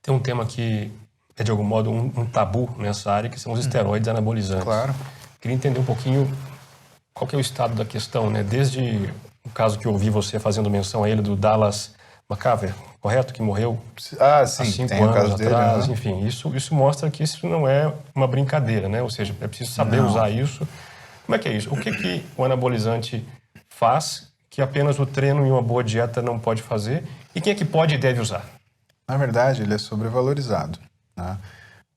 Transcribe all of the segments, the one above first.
Tem um tema que é, de algum modo, um tabu nessa área, que são os esteroides anabolizantes. Claro. Queria entender um pouquinho qual que é o estado da questão, né? Desde o caso que eu ouvi você fazendo menção a ele, do Dallas McCarver, correto? Que morreu há 5 tem o anos caso dele, atrás. né? Enfim, isso mostra que isso não é uma brincadeira, né? Ou seja, é preciso saber usar isso. Como é que é isso? O que o anabolizante faz que apenas o treino e uma boa dieta não pode fazer? E quem é que pode e deve usar? Na verdade, ele é sobrevalorizado, né?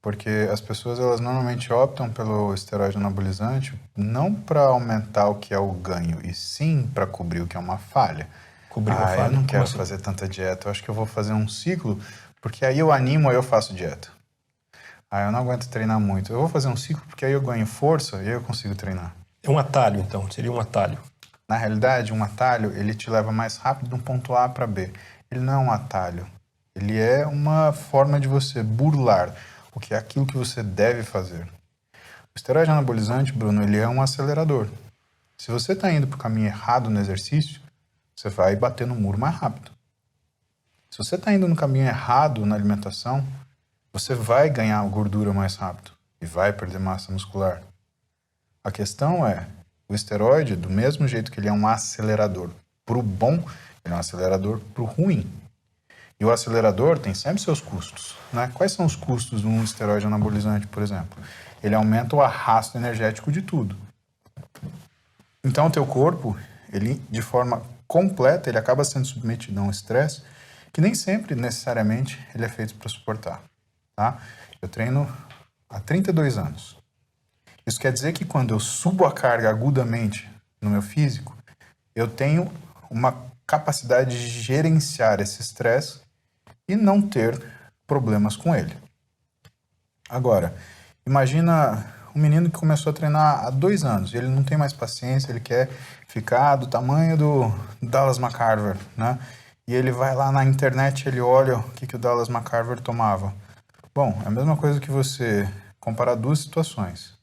Porque as pessoas, elas normalmente optam pelo esteroide anabolizante não para aumentar o que é o ganho, e sim para cobrir o que é uma falha. Cobrir uma falha? Eu não Como quero assim? fazer tanta dieta, eu acho que eu vou fazer um ciclo, porque aí eu animo, aí eu faço dieta. Eu não aguento treinar muito. Eu vou fazer um ciclo porque aí eu ganho força e aí eu consigo treinar. É um atalho, então. Seria um atalho. Na realidade, um atalho, ele te leva mais rápido de um ponto A para B. Ele não é um atalho. Ele é uma forma de você burlar o que é aquilo que você deve fazer. O esteroide anabolizante, Bruno, ele é um acelerador. Se você está indo para o caminho errado no exercício, você vai bater no muro mais rápido. Se você está indo no caminho errado na alimentação, você vai ganhar gordura mais rápido e vai perder massa muscular. A questão é, o esteroide, do mesmo jeito que ele é um acelerador para o bom, ele é um acelerador para o ruim. E o acelerador tem sempre seus custos, né? Quais são os custos de um esteroide anabolizante, por exemplo? Ele aumenta o arrasto energético de tudo. Então, o teu corpo, ele, de forma completa, ele acaba sendo submetido a um estresse que nem sempre, necessariamente, ele é feito para suportar, tá? Eu treino há 32 anos. Isso quer dizer que quando eu subo a carga agudamente no meu físico, eu tenho uma capacidade de gerenciar esse estresse e não ter problemas com ele. Agora, imagina um menino que começou a treinar há 2 anos, ele não tem mais paciência, ele quer ficar do tamanho do Dallas McCarver, né? E ele vai lá na internet, ele olha o que o Dallas McCarver tomava. Bom, é a mesma coisa que você comparar duas situações.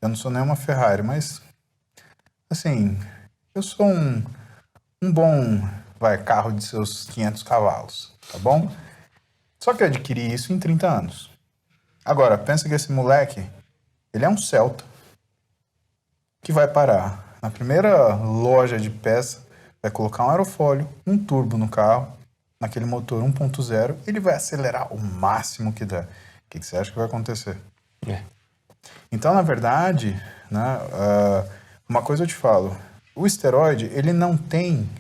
Eu não sou nenhuma Ferrari, mas, assim, eu sou um bom, carro de seus 500 cavalos, tá bom? Só que eu adquiri isso em 30 anos. Agora, pensa que esse moleque, ele é um Celta que vai parar na primeira loja de peça, vai colocar um aerofólio, um turbo no carro, naquele motor 1.0, ele vai acelerar o máximo que der. O que você acha que vai acontecer? Então, na verdade, né, uma coisa eu te falo, o esteroide, ele não tem,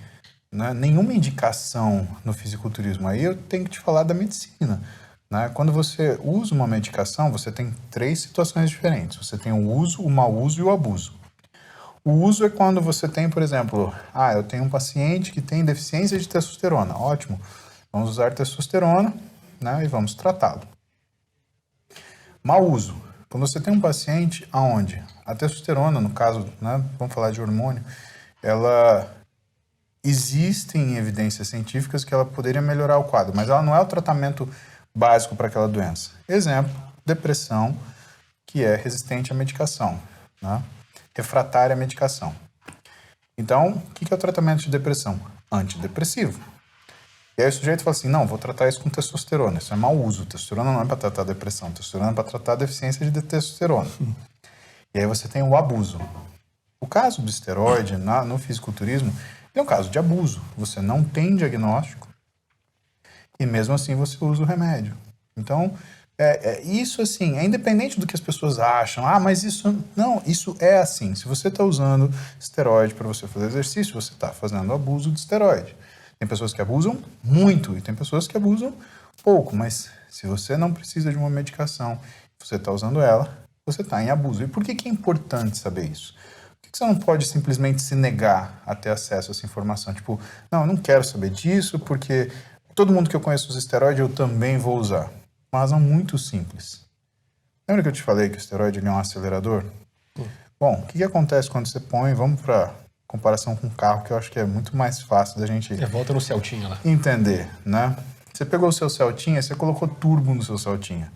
né, nenhuma indicação no fisiculturismo. Aí eu tenho que te falar da medicina. Né? Quando você usa uma medicação, você tem 3 situações diferentes. Você tem o uso, o mau uso e o abuso. O uso é quando você tem, por exemplo, eu tenho um paciente que tem deficiência de testosterona. Ótimo, vamos usar testosterona, né, e vamos tratá-lo. Mau uso. Quando você tem um paciente onde a testosterona, no caso, né, vamos falar de hormônio, ela existem evidências científicas que ela poderia melhorar o quadro, mas ela não é o tratamento básico para aquela doença. Exemplo, depressão, que é resistente à medicação, né? Refratária à medicação. Então, o que é o tratamento de depressão? Antidepressivo. E aí o sujeito fala assim, não, vou tratar isso com testosterona. Isso é mau uso. Testosterona não é para tratar a depressão. Testosterona é para tratar a deficiência de testosterona. E aí você tem o abuso. O caso do esteroide no fisiculturismo é um caso de abuso. Você não tem diagnóstico e mesmo assim você usa o remédio. Então, isso assim, é independente do que as pessoas acham. Mas isso... Não, isso é assim. Se você está usando esteroide para você fazer exercício, você está fazendo abuso de esteroide. Tem pessoas que abusam muito e tem pessoas que abusam pouco, mas se você não precisa de uma medicação, você está usando ela, você está em abuso. E por que é importante saber isso? Por que você não pode simplesmente se negar a ter acesso a essa informação? Tipo, não, eu não quero saber disso porque todo mundo que eu conheço usa esteroide, eu também vou usar. Uma razão muito simples. Lembra que eu te falei que o esteroide ele é um acelerador? Bom, o que acontece quando você põe, vamos para comparação com o carro, que eu acho que é muito mais fácil da gente volta no Celtinha lá. Entender, né? Você pegou o seu Celtinha, você colocou turbo no seu Celtinha.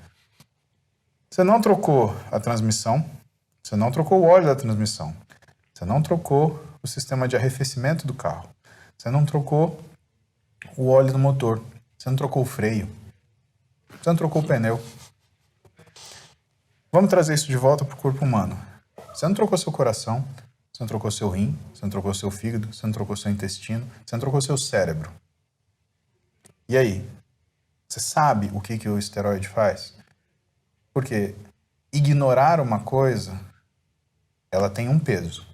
Você não trocou a transmissão, você não trocou o óleo da transmissão, você não trocou o sistema de arrefecimento do carro, você não trocou o óleo do motor, você não trocou o freio. Você não trocou o pneu. Vamos trazer isso de volta para o corpo humano. Você não trocou seu coração, você não trocou seu rim, você não trocou seu fígado, você não trocou seu intestino, você não trocou seu cérebro. E aí? Você sabe o que o esteroide faz? Porque ignorar uma coisa, ela tem um peso.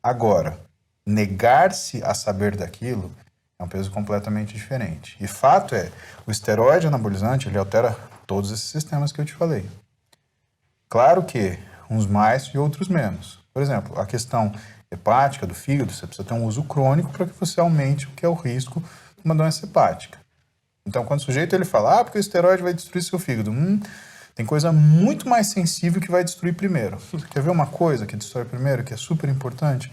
Agora, negar-se a saber daquilo é um peso completamente diferente. E fato é, o esteroide anabolizante, ele altera todos esses sistemas que eu te falei. Claro que uns mais e outros menos. Por exemplo, a questão hepática do fígado, você precisa ter um uso crônico para que você aumente o que é o risco de uma doença hepática. Então, quando o sujeito ele fala, porque o esteroide vai destruir seu fígado, tem coisa muito mais sensível que vai destruir primeiro. Você quer ver uma coisa que destrói primeiro, que é super importante?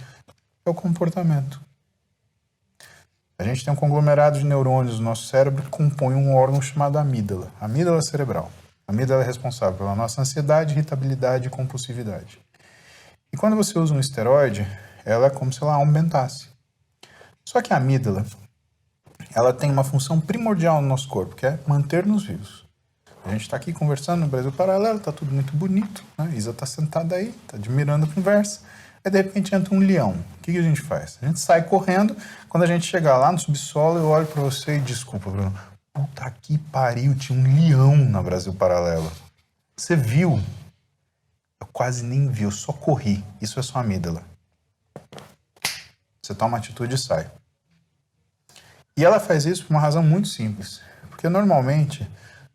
É o comportamento. A gente tem um conglomerado de neurônios no nosso cérebro que compõe um órgão chamado amígdala, amígdala cerebral. A amígdala é responsável pela nossa ansiedade, irritabilidade e compulsividade. E quando você usa um esteroide, ela é como se ela aumentasse. Só que a amígdala, ela tem uma função primordial no nosso corpo, que é manter-nos vivos. A gente está aqui conversando no Brasil Paralelo, está tudo muito bonito, né? Isa está sentada aí, está admirando a conversa. Aí, de repente, entra um leão. O que a gente faz? A gente sai correndo. Quando a gente chegar lá no subsolo, eu olho para você e desculpa, Bruno. Puta que pariu, tinha um leão na Brasil Paralelo. Você viu? Eu quase nem vi, eu só corri. Isso é sua amígdala. Você toma uma atitude e sai. E ela faz isso por uma razão muito simples. Porque normalmente,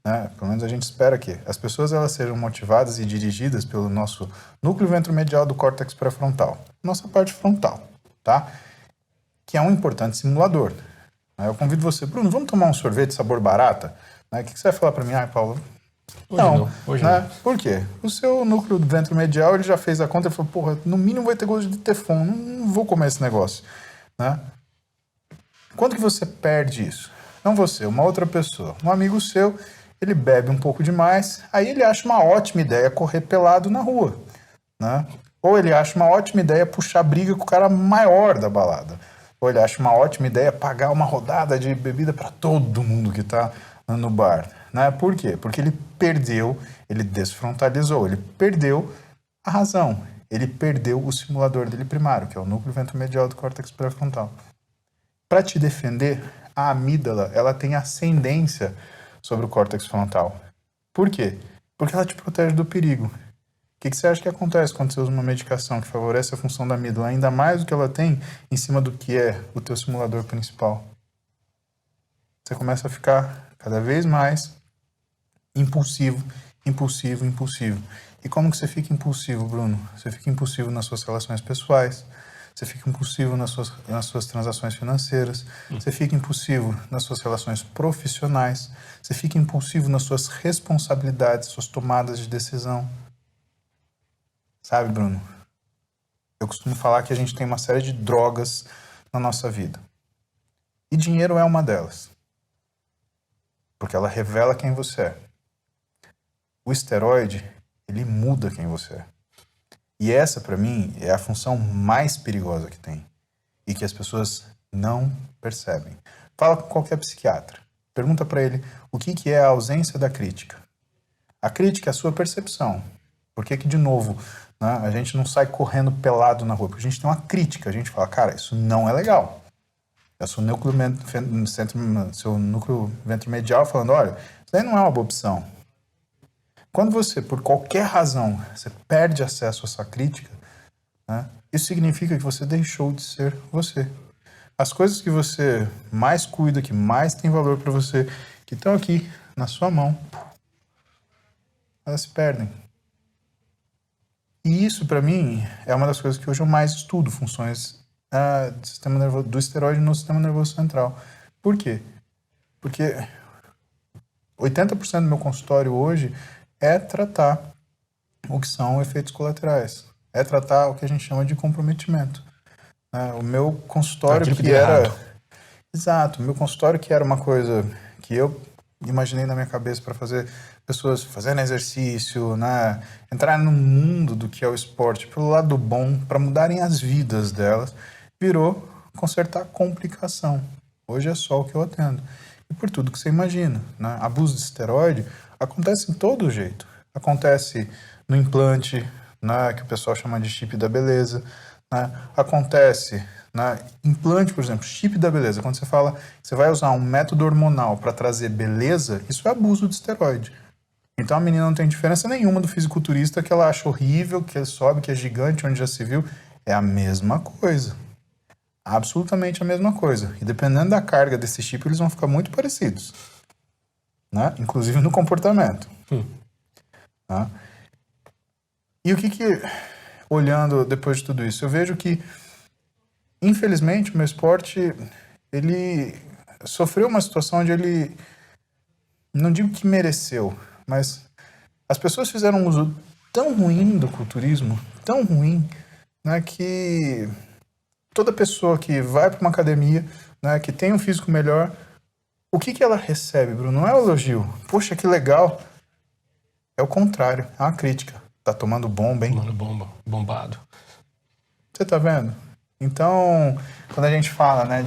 né, pelo menos a gente espera que as pessoas elas sejam motivadas e dirigidas pelo nosso núcleo ventromedial do córtex pré-frontal. Nossa parte frontal, tá? Que é um importante simulador. Eu convido você, Bruno, vamos tomar um sorvete sabor barata? O que você vai falar para mim? Paulo, Hoje não. Por quê? O seu núcleo ventromedial ele já fez a conta e falou, porra, no mínimo vai ter gosto de Teflon, não vou comer esse negócio. Né? Quando que você perde isso? Não você, uma outra pessoa. Um amigo seu, ele bebe um pouco demais, aí ele acha uma ótima ideia correr pelado na rua. Né? Ou ele acha uma ótima ideia puxar briga com o cara maior da balada. Ou ele acha uma ótima ideia pagar uma rodada de bebida para todo mundo que está no bar. Né? Por quê? Porque ele perdeu, ele desfrontalizou, ele perdeu a razão. Ele perdeu o simulador dele primário, que é o núcleo ventromedial do córtex pré-frontal. Para te defender, a amígdala ela tem ascendência sobre o córtex frontal. Por quê? Porque ela te protege do perigo. O que você acha que acontece quando você usa uma medicação que favorece a função da amígdala, ainda mais do que ela tem em cima do que é o teu simulador principal? Você começa a ficar cada vez mais impulsivo. E como que você fica impulsivo, Bruno? Você fica impulsivo nas suas relações pessoais, você fica impulsivo nas suas transações financeiras, você fica impulsivo nas suas relações profissionais, você fica impulsivo nas suas responsabilidades, suas tomadas de decisão. Sabe, Bruno? Eu costumo falar que a gente tem uma série de drogas na nossa vida. E dinheiro é uma delas. Porque ela revela quem você é. O esteroide, ele muda quem você é. E essa, para mim, é a função mais perigosa que tem. E que as pessoas não percebem. Fala com qualquer psiquiatra. Pergunta para ele o que é a ausência da crítica. A crítica é a sua percepção. Por que de novo, né, a gente não sai correndo pelado na rua? Porque a gente tem uma crítica. A gente fala, cara, isso não é legal. É o seu núcleo ventromedial falando, olha, isso aí não é uma boa opção. Quando você, por qualquer razão, você perde acesso a essa crítica, né, isso significa que você deixou de ser você. As coisas que você mais cuida, que mais tem valor para você, que estão aqui na sua mão, elas se perdem. E isso, para mim, é uma das coisas que hoje eu mais estudo, funções do sistema nervoso, do esteroide no sistema nervoso central. Por quê? Porque 80% do meu consultório hoje é tratar o que são efeitos colaterais. É tratar o que a gente chama de comprometimento. O meu consultório que era... Exato. O meu consultório que era uma coisa que eu imaginei na minha cabeça para fazer pessoas fazendo exercício, né? Entrar no mundo do que é o esporte pelo lado bom, para mudarem as vidas delas, virou consertar complicação. Hoje é só o que eu atendo. e por tudo que você imagina, né? Abuso de esteroide acontece em todo jeito. Acontece no implante, né, que o pessoal chama de chip da beleza, né? Acontece na implante, por exemplo, chip da beleza. Quando você fala que você vai usar um método hormonal para trazer beleza, isso é abuso de esteroide. Então a menina não tem diferença nenhuma do fisiculturista que ela acha horrível, que ele sobe, que é gigante, onde já se viu. É a mesma coisa. Absolutamente a mesma coisa. E dependendo da carga desse chip, eles vão ficar muito parecidos. Né? Inclusive no comportamento. Tá? E o que, olhando depois de tudo isso, eu vejo que, infelizmente, o meu esporte, ele sofreu uma situação onde ele, não digo que mereceu, mas as pessoas fizeram um uso tão ruim do culturismo, tão ruim, né, que toda pessoa que vai para uma academia, né, que tem um físico melhor, o que ela recebe, Bruno? Não é um elogio. Poxa, que legal. É o contrário, é uma crítica. Tá tomando bomba, hein? Tomando bomba, bombado. Você tá vendo? Então, quando a gente fala, né,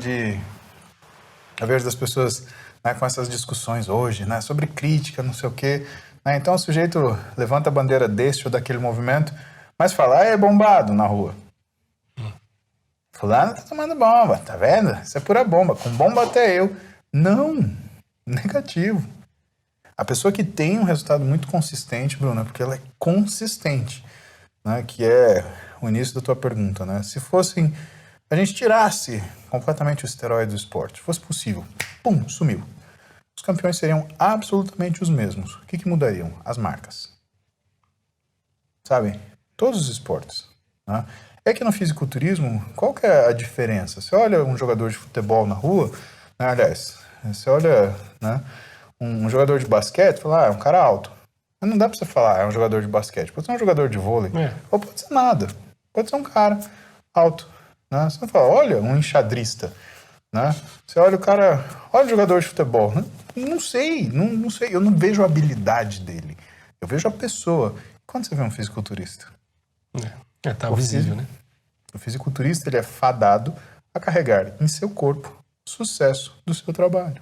eu vejo das pessoas, né, com essas discussões hoje, né, sobre crítica, não sei o quê, né, então o sujeito levanta a bandeira deste ou daquele movimento, mas fala, é bombado na rua. Fulano tá tomando bomba, tá vendo? Isso é pura bomba, com bomba até eu. Não, negativo. A pessoa que tem um resultado muito consistente, Bruno, é porque ela é consistente, né, que é o início da tua pergunta, né? Se fossem, a gente tirasse completamente o esteroide do esporte, fosse possível, pum, sumiu. Os campeões seriam absolutamente os mesmos. O que mudariam? As marcas. Sabe? Todos os esportes. Né? É que no fisiculturismo, qual que é a diferença? Você olha um jogador de futebol na rua, né, aliás, você olha, né, um jogador de basquete e fala, é um cara alto. Mas não dá pra você falar, é um jogador de basquete. Pode ser um jogador de vôlei, ou pode ser nada. Pode ser um cara alto. Né? Você não fala, olha, um enxadrista. Né? Você olha o cara, olha o jogador de futebol. Não sei, não sei. Eu não vejo a habilidade dele. Eu vejo a pessoa. Quando você vê um fisiculturista? Tá visível, né? O fisiculturista, ele é fadado a carregar em seu corpo o sucesso do seu trabalho.